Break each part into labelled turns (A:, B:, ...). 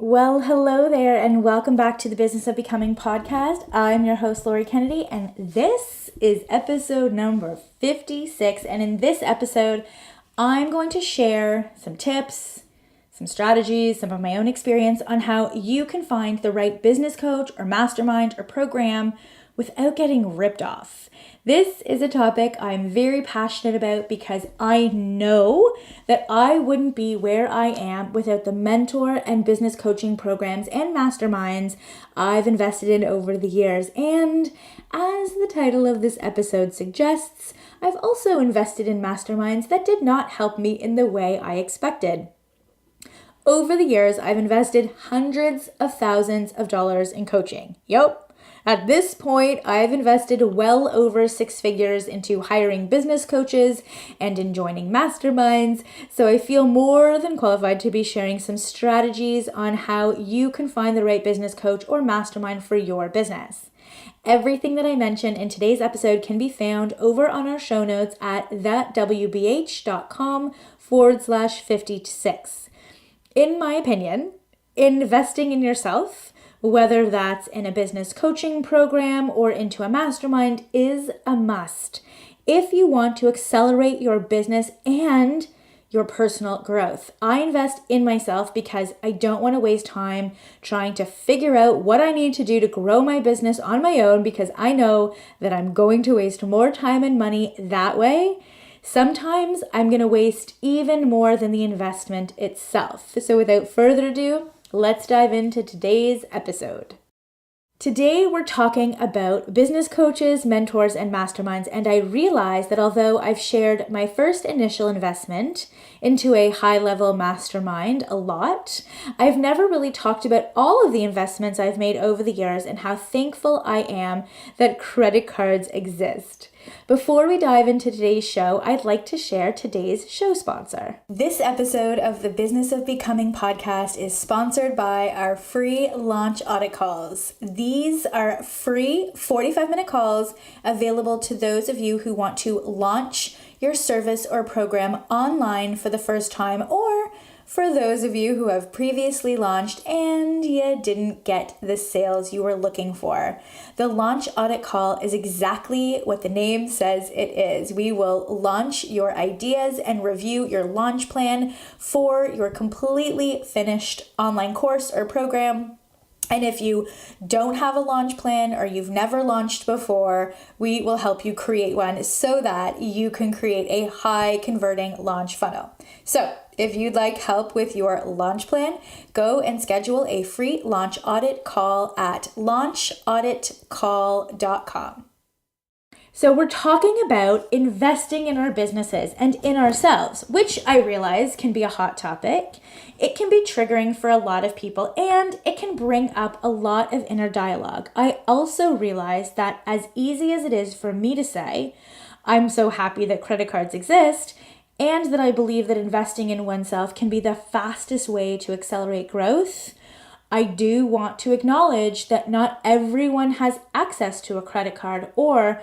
A: Well, hello there, and welcome back to the Business of Becoming podcast. I'm your host, Lori Kennedy, and this is episode number 56. And in this episode, I'm going to share some tips, some strategies, some of my own experience on how you can find the right business coach or mastermind or program without getting ripped off. This is a topic I'm very passionate about because I know that I wouldn't be where I am without the mentor and business coaching programs and masterminds I've invested in over the years. And as the title of this episode suggests, I've also invested in masterminds that did not help me in the way I expected. Over the years, I've invested hundreds of thousands of dollars in coaching. Yep. At this point, I've invested well over 6 figures into hiring business coaches and in joining masterminds, so I feel more than qualified to be sharing some strategies on how you can find the right business coach or mastermind for your business. Everything that I mention in today's episode can be found over on our show notes at thatwbh.com/56. In my opinion, investing in yourself, whether that's in a business coaching program or into a mastermind, is a must if you want to accelerate your business and your personal growth. I invest in myself because I don't want to waste time trying to figure out what I need to do to grow my business on my own, because I know that I'm going to waste more time and money that way. Sometimes I'm going to waste even more than the investment itself. So without further ado, let's dive into today's episode. Today, we're talking about business coaches, mentors, and masterminds, and I realize that although I've shared my first initial investment into a high-level mastermind a lot, I've never really talked about all of the investments I've made over the years and how thankful I am that credit cards exist. Before we dive into today's show, I'd like to share today's show sponsor. This episode of the Business of Becoming podcast is sponsored by our free launch audit calls. These are free 45-minute calls available to those of you who want to launch your service or program online for the first time, or for those of you who have previously launched and you didn't get the sales you were looking for. The launch audit call is exactly what the name says it is. We will launch your ideas and review your launch plan for your completely finished online course or program. And if you don't have a launch plan or you've never launched before, we will help you create one so that you can create a high converting launch funnel. So if you'd like help with your launch plan, go and schedule a free launch audit call at launchauditcall.com. So we're talking about investing in our businesses and in ourselves, which I realize can be a hot topic. It can be triggering for a lot of people, and it can bring up a lot of inner dialogue. I also realize that as easy as it is for me to say, I'm so happy that credit cards exist, and that I believe that investing in oneself can be the fastest way to accelerate growth, I do want to acknowledge that not everyone has access to a credit card or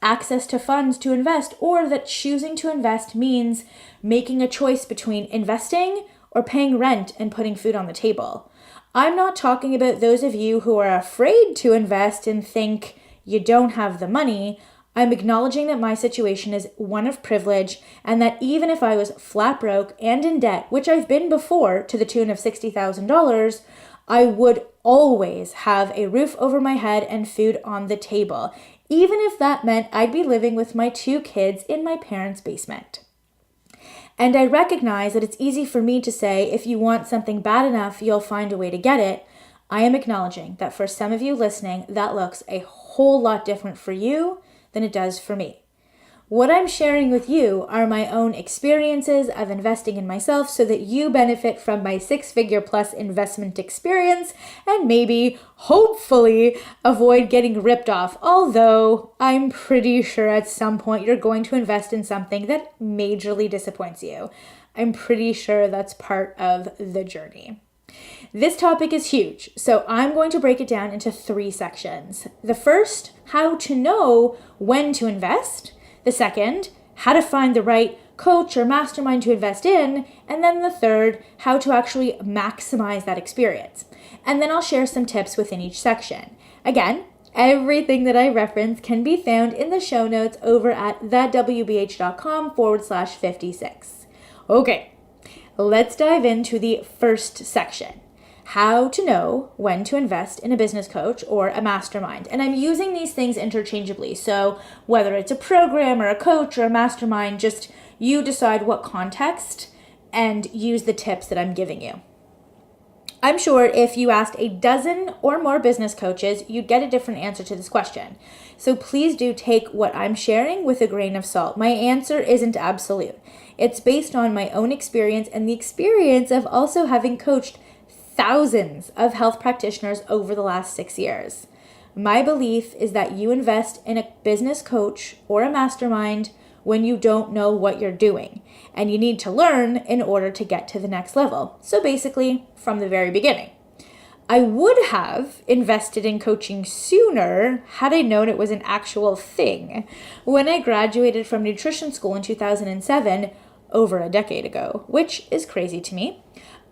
A: access to funds to invest, or that choosing to invest means making a choice between investing or paying rent and putting food on the table. I'm not talking about those of you who are afraid to invest and think you don't have the money. I'm acknowledging that my situation is one of privilege, and that even if I was flat broke and in debt, which I've been before to the tune of $60,000, I would always have a roof over my head and food on the table, even if that meant I'd be living with my 2 kids in my parents' basement. And I recognize that it's easy for me to say, if you want something bad enough, you'll find a way to get it. I am acknowledging that for some of you listening, that looks a whole lot different for you than it does for me. What I'm sharing with you are my own experiences of investing in myself so that you benefit from my 6-figure plus investment experience and maybe, hopefully, avoid getting ripped off. Although I'm pretty sure at some point you're going to invest in something that majorly disappoints you. I'm pretty sure that's part of the journey. This topic is huge, so I'm going to break it down into 3 sections. The first, how to know when to invest. The second, how to find the right coach or mastermind to invest in, and then the third, how to actually maximize that experience. And then I'll share some tips within each section. Again, everything that I reference can be found in the show notes over at thewbh.com/56. Okay, let's dive into the first section. How to know when to invest in a business coach or a mastermind. And I'm using these things interchangeably. So whether it's a program or a coach or a mastermind, just you decide what context and use the tips that I'm giving you. I'm sure if you asked a dozen or more business coaches, you'd get a different answer to this question. So please do take what I'm sharing with a grain of salt. My answer isn't absolute. It's based on my own experience and the experience of also having coached thousands of health practitioners over the last 6 years. My belief is that you invest in a business coach or a mastermind when you don't know what you're doing, and you need to learn in order to get to the next level. So basically, from the very beginning. I would have invested in coaching sooner had I known it was an actual thing. When I graduated from nutrition school in 2007, over a decade ago, which is crazy to me,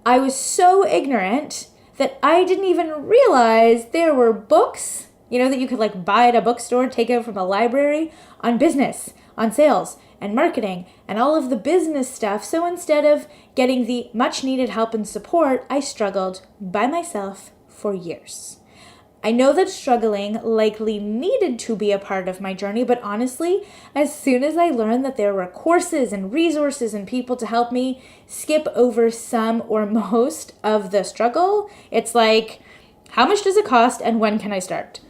A: I was so ignorant that I didn't even realize there were books, that you could buy at a bookstore, take out from a library, on business, on sales and marketing and all of the business stuff. So instead of getting the much needed help and support, I struggled by myself for years. I know that struggling likely needed to be a part of my journey, but honestly, as soon as I learned that there were courses and resources and people to help me skip over some or most of the struggle, it's like, how much does it cost and when can I start?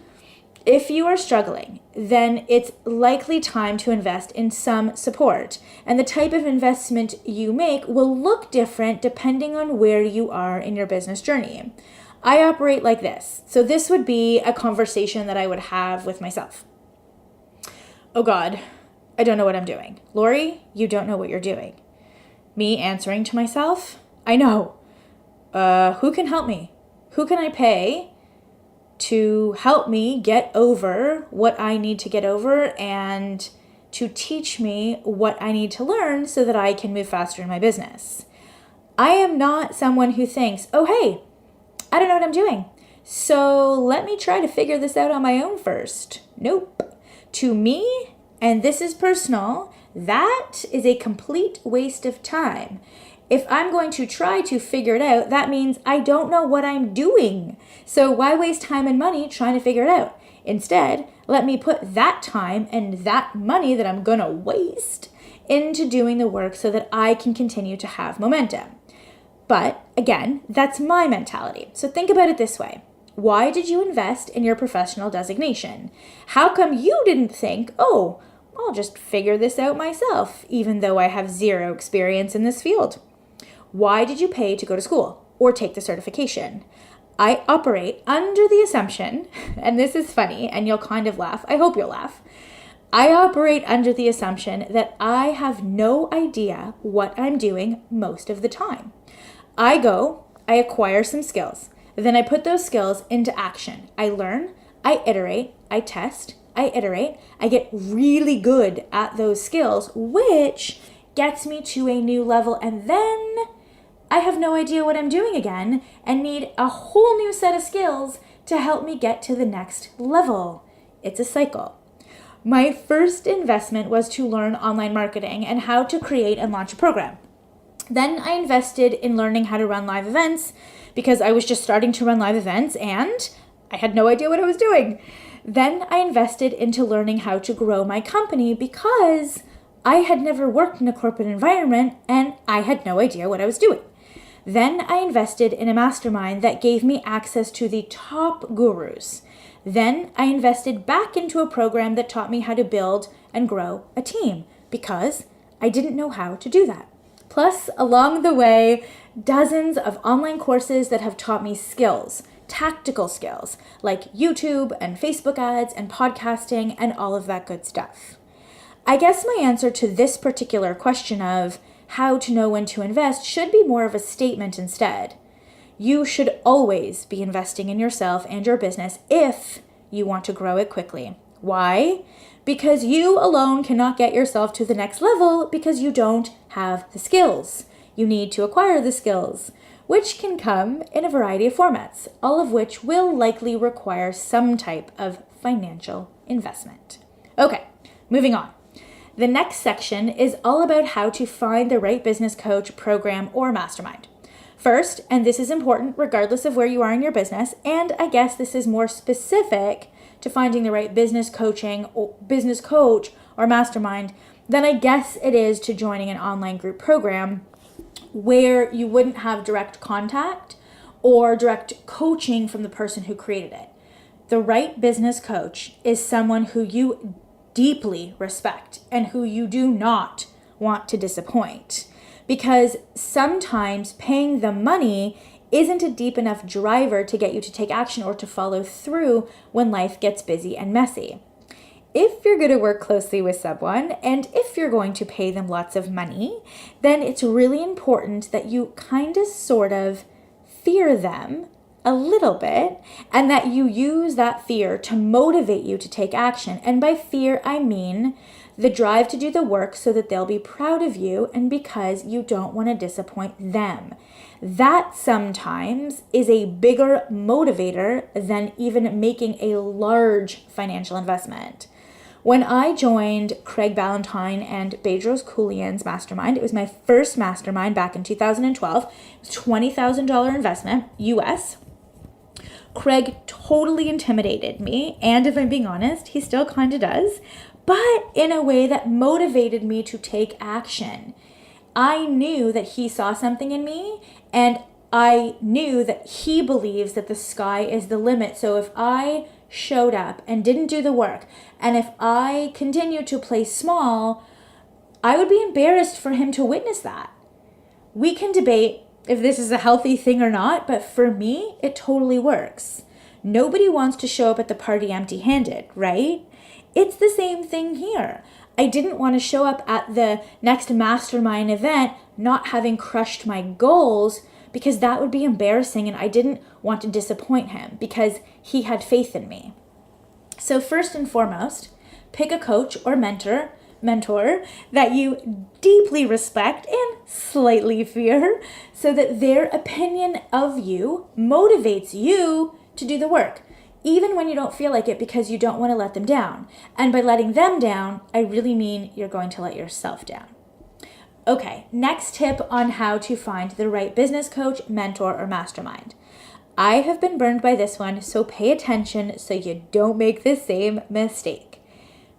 A: If you are struggling, then it's likely time to invest in some support, and the type of investment you make will look different depending on where you are in your business journey. I operate like this. So this would be a conversation that I would have with myself. Oh God, I don't know what I'm doing. Lori, you don't know what you're doing. Me answering to myself, I know. Who can help me? Who can I pay to help me get over what I need to get over and to teach me what I need to learn so that I can move faster in my business? I am not someone who thinks, oh, hey, I don't know what I'm doing, so let me try to figure this out on my own first. Nope. To me, and this is personal, that is a complete waste of time. If I'm going to try to figure it out, that means I don't know what I'm doing. So why waste time and money trying to figure it out? Instead, let me put that time and that money that I'm going to waste into doing the work so that I can continue to have momentum. But again, that's my mentality. So think about it this way. Why did you invest in your professional designation? How come you didn't think, oh, I'll just figure this out myself, even though I have zero experience in this field? Why did you pay to go to school or take the certification? I operate under the assumption, and this is funny, and you'll kind of laugh. I hope you'll laugh. I operate under the assumption that I have no idea what I'm doing most of the time. I acquire some skills, then I put those skills into action. I learn, I iterate, I test, I iterate, I get really good at those skills, which gets me to a new level, and then I have no idea what I'm doing again and need a whole new set of skills to help me get to the next level. It's a cycle. My first investment was to learn online marketing and how to create and launch a program. Then I invested in learning how to run live events because I was just starting to run live events and I had no idea what I was doing. Then I invested into learning how to grow my company because I had never worked in a corporate environment and I had no idea what I was doing. Then I invested in a mastermind that gave me access to the top gurus. Then I invested back into a program that taught me how to build and grow a team because I didn't know how to do that. Plus, along the way, dozens of online courses that have taught me skills, tactical skills, like YouTube and Facebook ads and podcasting and all of that good stuff. I guess my answer to this particular question of how to know when to invest should be more of a statement instead. You should always be investing in yourself and your business if you want to grow it quickly. Why? Because you alone cannot get yourself to the next level because you don't have the skills. You need to acquire the skills, which can come in a variety of formats, all of which will likely require some type of financial investment. Okay, moving on. The next section is all about how to find the right business coach, program, or mastermind. First, and this is important regardless of where you are in your business, and I guess this is more specific to finding the right business coach or mastermind than I guess it is to joining an online group program where you wouldn't have direct contact or direct coaching from the person who created it. The right business coach is someone who you deeply respect and who you do not want to disappoint, because sometimes paying the money isn't a deep enough driver to get you to take action or to follow through when life gets busy and messy. If you're going to work closely with someone and if you're going to pay them lots of money, then it's really important that you kind of sort of fear them a little bit and that you use that fear to motivate you to take action. And by fear, I mean the drive to do the work so that they'll be proud of you and because you don't want to disappoint them. That sometimes is a bigger motivator than even making a large financial investment. When I joined Craig Ballantyne and Bedros Keuilian's mastermind, it was my first mastermind back in 2012. It was a $20,000 investment, US. Craig totally intimidated me, and if I'm being honest, he still kind of does, but in a way that motivated me to take action. I knew that he saw something in me, and I knew that he believes that the sky is the limit. So if I showed up and didn't do the work, and if I continued to play small, I would be embarrassed for him to witness that. We can debate if this is a healthy thing or not, but for me, it totally works. Nobody wants to show up at the party empty-handed, right? It's the same thing here. I didn't want to show up at the next mastermind event not having crushed my goals because that would be embarrassing, and I didn't want to disappoint him because he had faith in me. So first and foremost, pick a coach or mentor that you deeply respect and slightly fear so that their opinion of you motivates you to do the work, even when you don't feel like it because you don't want to let them down. And by letting them down, I really mean you're going to let yourself down. Okay, next tip on how to find the right business coach, mentor, or mastermind. I have been burned by this one, so pay attention so you don't make the same mistake.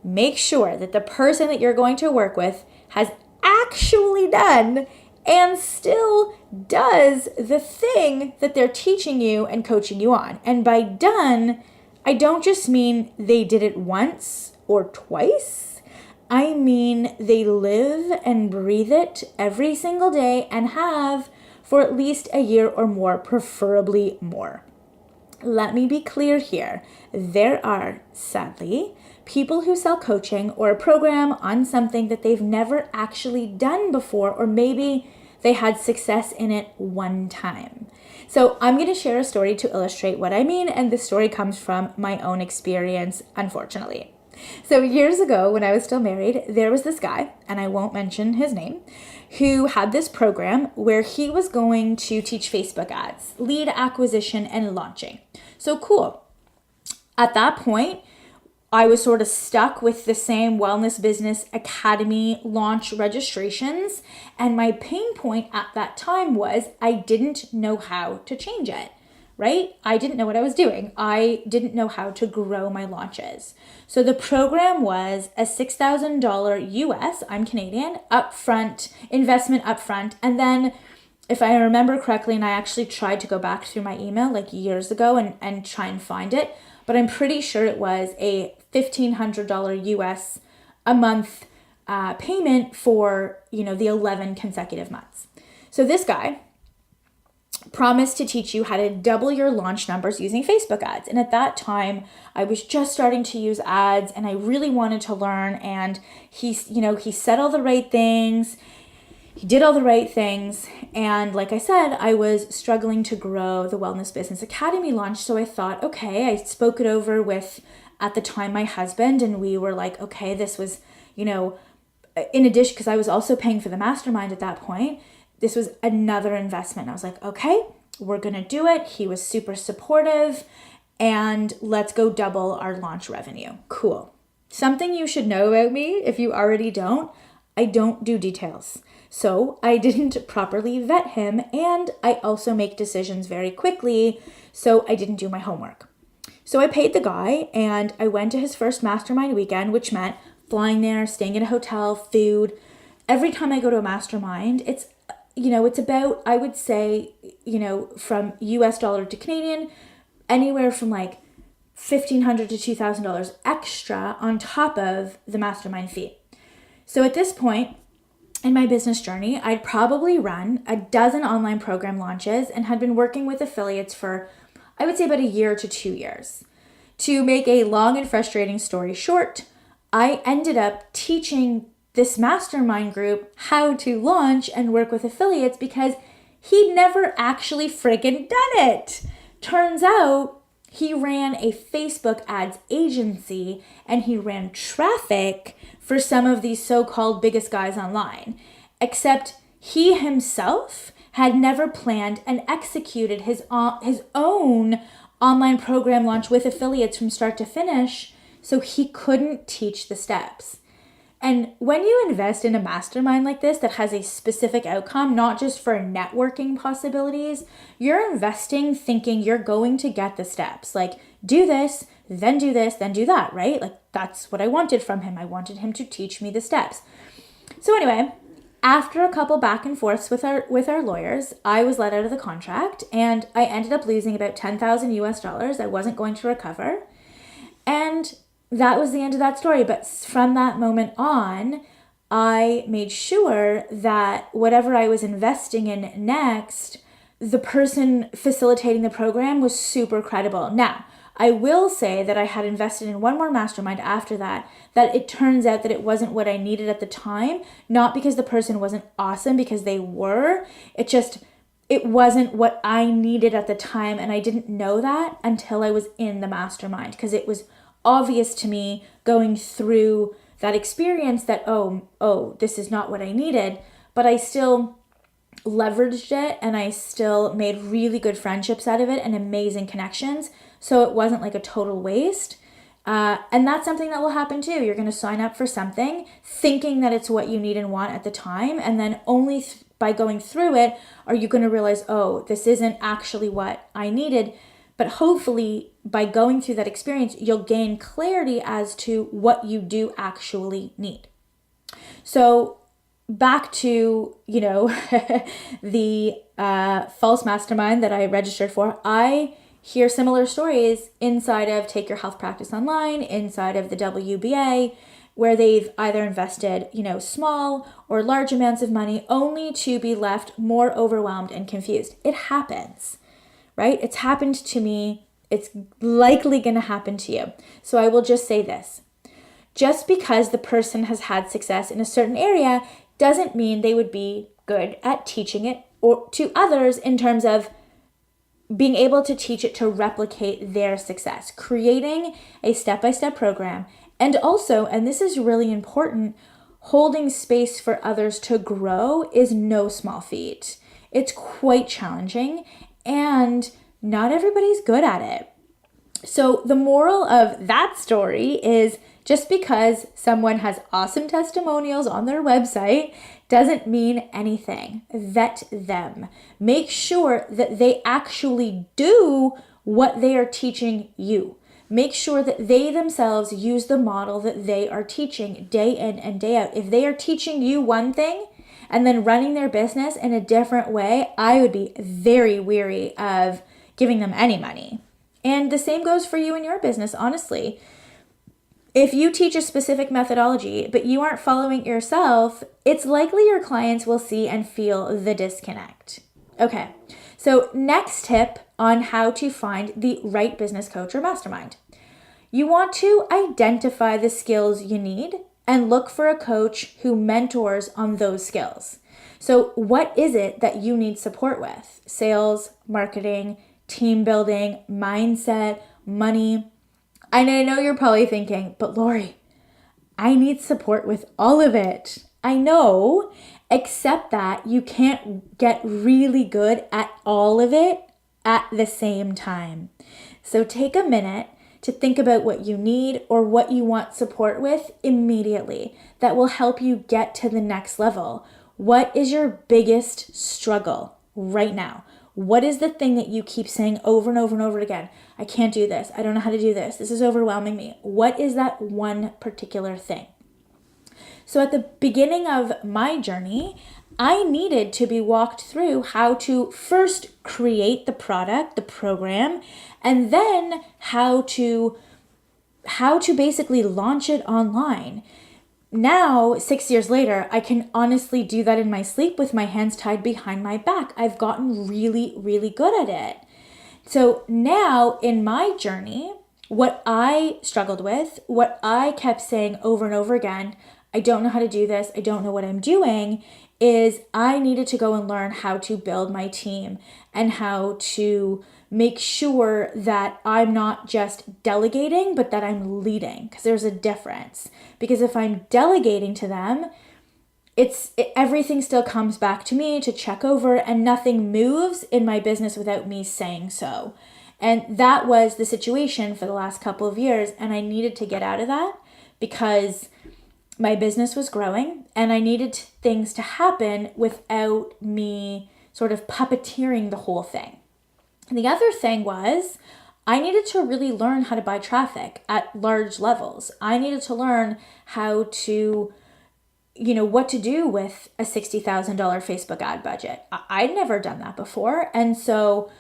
A: Make sure that the person that you're going to work with has actually done and still does the thing that they're teaching you and coaching you on. And by done, I don't just mean they did it once or twice. I mean they live and breathe it every single day and have for at least a year or more, preferably more. Let me be clear here. There are, sadly, people who sell coaching or a program on something that they've never actually done before, or maybe they had success in it one time. So I'm going to share a story to illustrate what I mean, and the story comes from my own experience, unfortunately. So years ago, when I was still married, there was this guy, and I won't mention his name, who had this program where he was going to teach Facebook ads, lead acquisition, and launching. So cool. At that point, I was sort of stuck with the same Wellness Business Academy launch registrations, and my pain point at that time was I didn't know how to change it, right? I didn't know what I was doing. I didn't know how to grow my launches. So the program was a $6,000 US, I'm Canadian, investment upfront, and then if I remember correctly, and I actually tried to go back through my email like years ago and try and find it, but I'm pretty sure it was a $1,500 US a month payment for, the 11 consecutive months. So this guy promised to teach you how to double your launch numbers using Facebook ads. And at that time, I was just starting to use ads and I really wanted to learn. And he said all the right things. He did all the right things. And like I said, I was struggling to grow the Wellness Business Academy launch. So I thought, okay, I spoke it over with at the time my husband, and we were like, okay, this was, in addition, because I was also paying for the mastermind at that point, this was another investment. I was like, okay, we're going to do it. He was super supportive, and let's go double our launch revenue. Cool. Something you should know about me, if you already don't, I don't do details. So I didn't properly vet him, and I also make decisions very quickly, so I didn't do my homework. So I paid the guy, and I went to his first mastermind weekend, which meant flying there, staying in a hotel, food. Every time I go to a mastermind, it's about, I would say, from US dollar to Canadian, anywhere from like $1,500 to $2,000 extra on top of the mastermind fee. So at this point in my business journey, I'd probably run a dozen online program launches and had been working with affiliates for, I would say, about a year to 2 years. To make a long and frustrating story short, I ended up teaching this mastermind group how to launch and work with affiliates because he'd never actually friggin' done it. Turns out he ran a Facebook ads agency and he ran traffic for some of these so-called biggest guys online, except he himself had never planned and executed his own online program launch with affiliates from start to finish, so he couldn't teach the steps. And when you invest in a mastermind like this that has a specific outcome, not just for networking possibilities, you're investing thinking you're going to get the steps. Like, do this, then do this, then do that, right? Like, that's what I wanted from him. I wanted him to teach me the steps. So anyway, after a couple back and forths with our lawyers, I was let out of the contract, and I ended up losing about $10,000 US I wasn't going to recover. And that was the end of that story. But from that moment on, I made sure that whatever I was investing in next, the person facilitating the program was super credible. Now, I will say that I had invested in one more mastermind after that it turns out that it wasn't what I needed at the time, not because the person wasn't awesome, because they were. It wasn't what I needed at the time, and I didn't know that until I was in the mastermind, because it was obvious to me going through that experience that, oh, this is not what I needed, but I still leveraged it and I still made really good friendships out of it and amazing connections. So it wasn't like a total waste. And that's something that will happen too. You're going to sign up for something thinking that it's what you need and want at the time. And then only by going through it are you going to realize, oh, this isn't actually what I needed. But hopefully by going through that experience, you'll gain clarity as to what you do actually need. So back to, the false mastermind that I registered for, I hear similar stories inside of Take Your Health Practice Online, inside of the WBA, where they've either invested, small or large amounts of money only to be left more overwhelmed and confused. It happens, right? It's happened to me. It's likely going to happen to you. So I will just say this. Just because the person has had success in a certain area doesn't mean they would be good at teaching it or to others in terms of being able to teach it to replicate their success, creating a step-by-step program. And also, and this is really important, holding space for others to grow is no small feat. It's quite challenging, and not everybody's good at it. So the moral of that story is just because someone has awesome testimonials on their website doesn't mean anything. Vet them. Make sure that they actually do what they are teaching you. Make sure that they themselves use the model that they are teaching day in and day out. If they are teaching you one thing and then running their business in a different way, I would be very weary of giving them any money. And the same goes for you in your business, honestly. If you teach a specific methodology, but you aren't following it yourself, it's likely your clients will see and feel the disconnect. Okay, so next tip on how to find the right business coach or mastermind. You want to identify the skills you need and look for a coach who mentors on those skills. So what is it that you need support with? Sales, marketing, team building, mindset, money. And I know you're probably thinking, but Lori, I need support with all of it. I know, except that you can't get really good at all of it at the same time. So take a minute to think about what you need or what you want support with immediately that will help you get to the next level. What is your biggest struggle right now? What is the thing that you keep saying over and over and over again? I can't do this. I don't know how to do this. This is overwhelming me. What is that one particular thing? So at the beginning of my journey, I needed to be walked through how to first create the product, the program, and then how to basically launch it online. Now, 6 years later, I can honestly do that in my sleep with my hands tied behind my back. I've gotten really, really good at it. So now in my journey, what I struggled with, what I kept saying over and over again, I don't know how to do this, I don't know what I'm doing, is I needed to go and learn how to build my team and how to make sure that I'm not just delegating, but that I'm leading, because there's a difference. Because if I'm delegating to them, everything still comes back to me to check over, and nothing moves in my business without me saying so. And that was the situation for the last couple of years, and I needed to get out of that because my business was growing and I needed things to happen without me sort of puppeteering the whole thing. And the other thing was I needed to really learn how to buy traffic at large levels. I needed to learn how to, what to do with a $60,000 Facebook ad budget. I'd never done that before. And so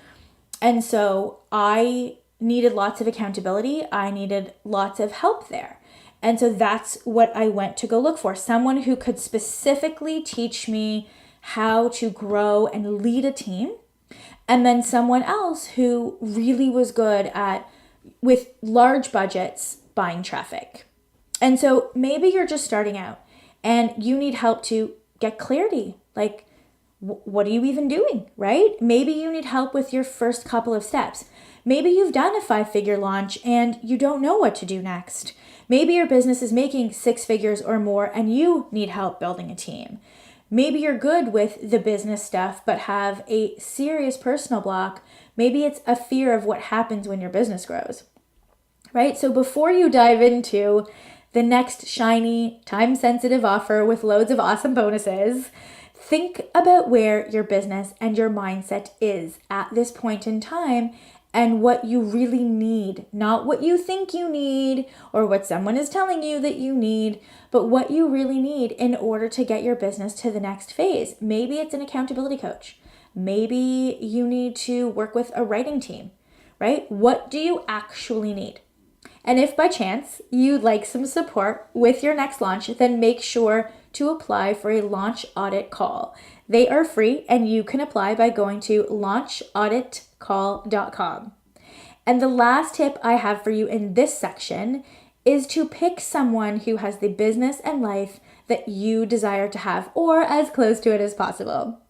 A: I needed lots of accountability. I needed lots of help there. And so that's what I went to go look for. Someone who could specifically teach me how to grow and lead a team. And then someone else who really was good at, with large budgets, buying traffic. And so maybe you're just starting out and you need help to get clarity. Like, what are you even doing, right? Maybe you need help with your first couple of steps. Maybe you've done a 5-figure launch and you don't know what to do next. Maybe your business is making 6 figures or more and you need help building a team. Maybe you're good with the business stuff, but have a serious personal block. Maybe it's a fear of what happens when your business grows, right? So before you dive into the next shiny, time-sensitive offer with loads of awesome bonuses, think about where your business and your mindset is at this point in time and what you really need, not what you think you need or what someone is telling you that you need, but what you really need in order to get your business to the next phase. Maybe it's an accountability coach. Maybe you need to work with a writing team, right? What do you actually need? And if by chance you'd like some support with your next launch, then make sure to apply for a launch audit call. They are free and you can apply by going to launchauditcall.com. And the last tip I have for you in this section is to pick someone who has the business and life that you desire to have, or as close to it as possible.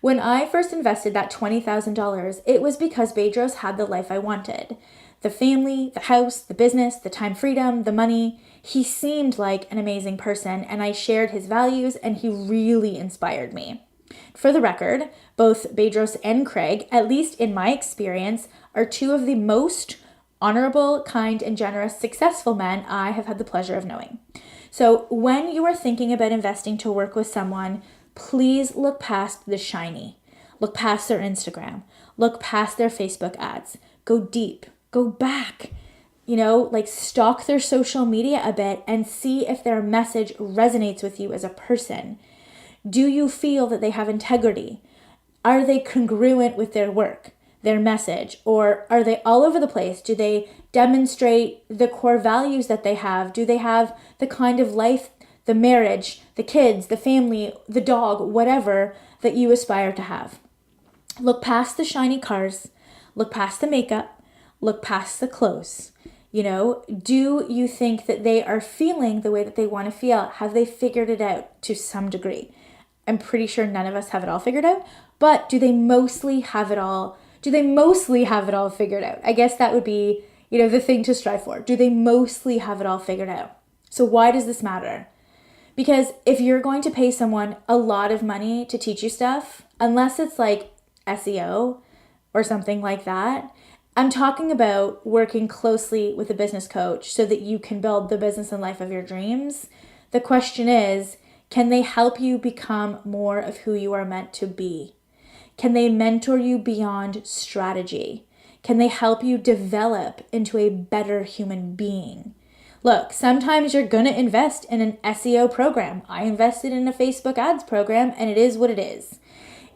A: When I first invested that $20,000, it was because Bedros had the life I wanted. The family, the house, the business, the time freedom, the money. He seemed like an amazing person and I shared his values and he really inspired me. For the record, both Bedros and Craig, at least in my experience, are two of the most honorable, kind, and generous, successful men I have had the pleasure of knowing. So when you are thinking about investing to work with someone, please look past the shiny. Look past their Instagram. Look past their Facebook ads. Go deep. Go back. Stalk their social media a bit and see if their message resonates with you as a person. Do you feel that they have integrity? Are they congruent with their work, their message, or are they all over the place? Do they demonstrate the core values that they have? Do they have the kind of life, the marriage, the kids, the family, the dog, whatever that you aspire to have? Look past the shiny cars, look past the makeup, look past the clothes. Do you think that they are feeling the way that they want to feel? Have they figured it out to some degree? I'm pretty sure none of us have it all figured out, but do they mostly have it all figured out? I guess that would be, the thing to strive for? Do they mostly have it all figured out? So why does this matter? Because if you're going to pay someone a lot of money to teach you stuff, unless it's like SEO or something like that, I'm talking about working closely with a business coach so that you can build the business and life of your dreams. The question is, can they help you become more of who you are meant to be? Can they mentor you beyond strategy? Can they help you develop into a better human being? Look, sometimes you're going to invest in an SEO program. I invested in a Facebook ads program, and it is what it is.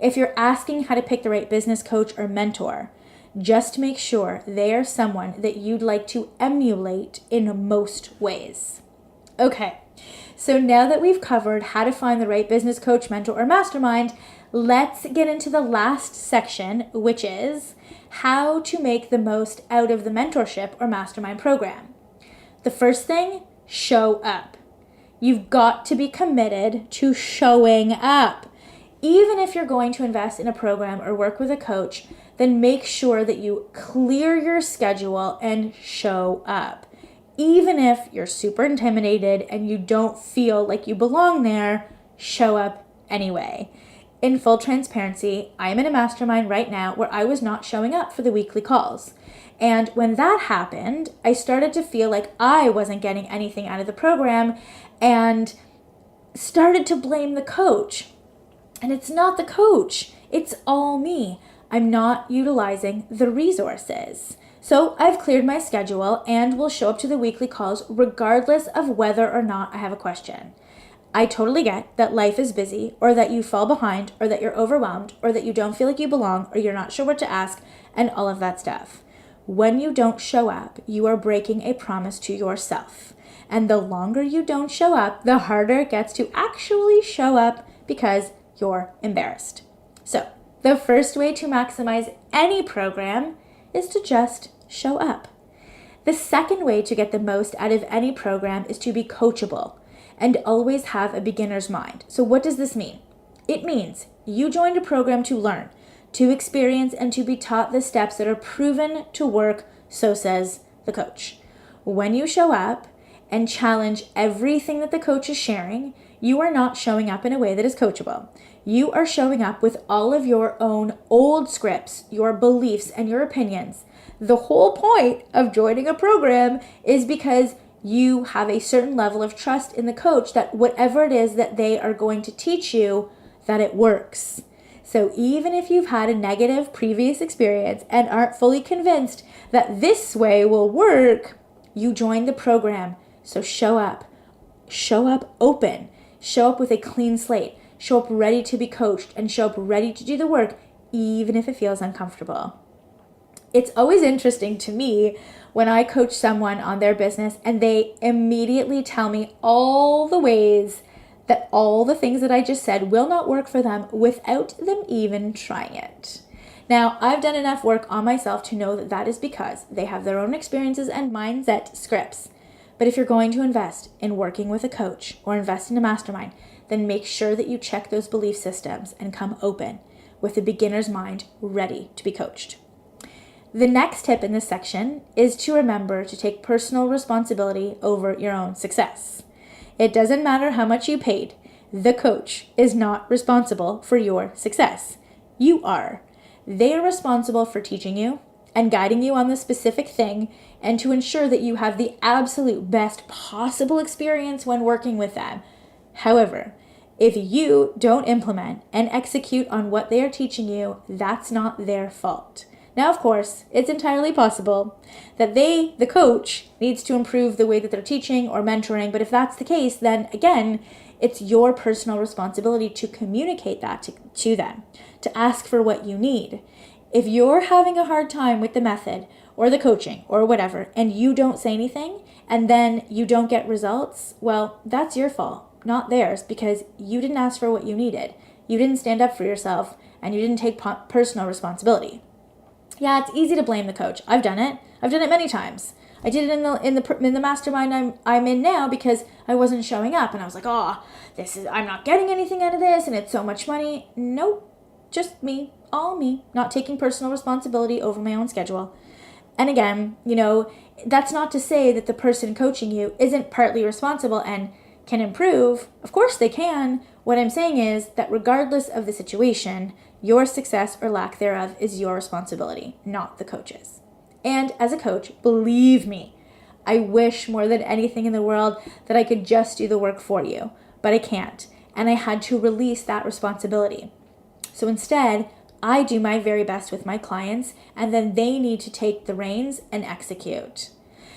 A: If you're asking how to pick the right business coach or mentor, just make sure they are someone that you'd like to emulate in most ways. Okay, so now that we've covered how to find the right business coach, mentor, or mastermind, let's get into the last section, which is how to make the most out of the mentorship or mastermind program. The first thing, show up. You've got to be committed to showing up. Even if you're going to invest in a program or work with a coach, then make sure that you clear your schedule and show up. Even if you're super intimidated and you don't feel like you belong there, show up anyway. In full transparency, I'm in a mastermind right now where I was not showing up for the weekly calls. And when that happened, I started to feel like I wasn't getting anything out of the program and started to blame the coach. And it's not the coach, it's all me. I'm not utilizing the resources. So I've cleared my schedule and will show up to the weekly calls regardless of whether or not I have a question. I totally get that life is busy, or that you fall behind, or that you're overwhelmed, or that you don't feel like you belong, or you're not sure what to ask, and all of that stuff. When you don't show up, you are breaking a promise to yourself. And the longer you don't show up, the harder it gets to actually show up because you're embarrassed. So the first way to maximize any program is to just show up. The second way to get the most out of any program is to be coachable and always have a beginner's mind. So what does this mean? It means you joined a program to learn, to experience, and to be taught the steps that are proven to work, so says the coach. When you show up and challenge everything that the coach is sharing, you are not showing up in a way that is coachable. You are showing up with all of your own old scripts, your beliefs, and your opinions. The whole point of joining a program is because you have a certain level of trust in the coach that whatever it is that they are going to teach you, that it works. So even if you've had a negative previous experience and aren't fully convinced that this way will work, you joined the program. So show up open, show up with a clean slate, show up ready to be coached, and show up ready to do the work, even if it feels uncomfortable. It's always interesting to me when I coach someone on their business and they immediately tell me all the ways that all the things that I just said will not work for them without them even trying it. Now, I've done enough work on myself to know that that is because they have their own experiences and mindset scripts. But if you're going to invest in working with a coach or invest in a mastermind, then make sure that you check those belief systems and come open with a beginner's mind ready to be coached. The next tip in this section is to remember to take personal responsibility over your own success. It doesn't matter how much you paid. The coach is not responsible for your success. You are. They are responsible for teaching you and guiding you on the specific thing and to ensure that you have the absolute best possible experience when working with them. However, if you don't implement and execute on what they are teaching you, that's not their fault. Now, of course, it's entirely possible that the coach, needs to improve the way that they're teaching or mentoring. But if that's the case, then again, it's your personal responsibility to communicate that to them, to ask for what you need. If you're having a hard time with the method or the coaching or whatever, and you don't say anything, and then you don't get results, well, that's your fault, not theirs, because you didn't ask for what you needed. You didn't stand up for yourself, and you didn't take personal responsibility. Yeah, it's easy to blame the coach. I've done it. I've done it many times. I did it in the mastermind I'm in now because I wasn't showing up, and I was like, I'm not getting anything out of this, and it's so much money. Nope, just me, all me, not taking personal responsibility over my own schedule. And again, that's not to say that the person coaching you isn't partly responsible and can improve. Of course they can. What I'm saying is that regardless of the situation, your success or lack thereof is your responsibility, not the coach's. And as a coach, believe me, I wish more than anything in the world that I could just do the work for you, but I can't. And I had to release that responsibility. So instead, I do my very best with my clients, and then they need to take the reins and execute.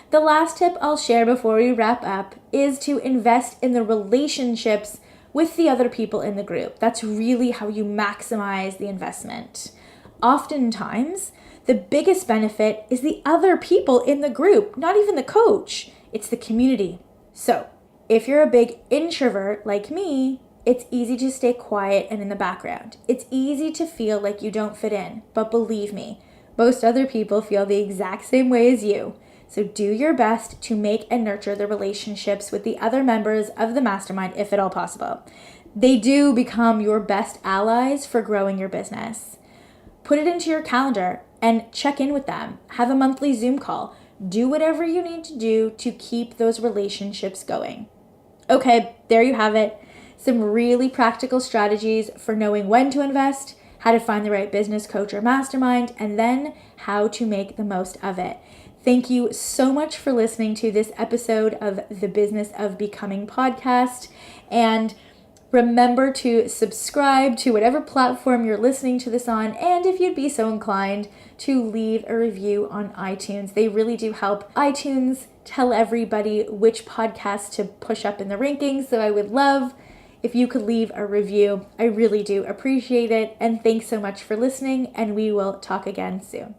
A: The last tip I'll share before we wrap up is to invest in the relationships with the other people in the group. That's really how you maximize the investment. Oftentimes, the biggest benefit is the other people in the group, not even the coach. It's the community. So, if you're a big introvert like me, it's easy to stay quiet and in the background. It's easy to feel like you don't fit in, but believe me, most other people feel the exact same way as you. So do your best to make and nurture the relationships with the other members of the mastermind if at all possible. They do become your best allies for growing your business. Put it into your calendar and check in with them. Have a monthly Zoom call. Do whatever you need to do to keep those relationships going. Okay, there you have it. Some really practical strategies for knowing when to invest, how to find the right business coach or mastermind, and then how to make the most of it. Thank you so much for listening to this episode of the Business of Becoming podcast. And remember to subscribe to whatever platform you're listening to this on. And if you'd be so inclined, to leave a review on iTunes. They really do help iTunes tell everybody which podcast to push up in the rankings. So I would love if you could leave a review. I really do appreciate it. And thanks so much for listening, and we will talk again soon.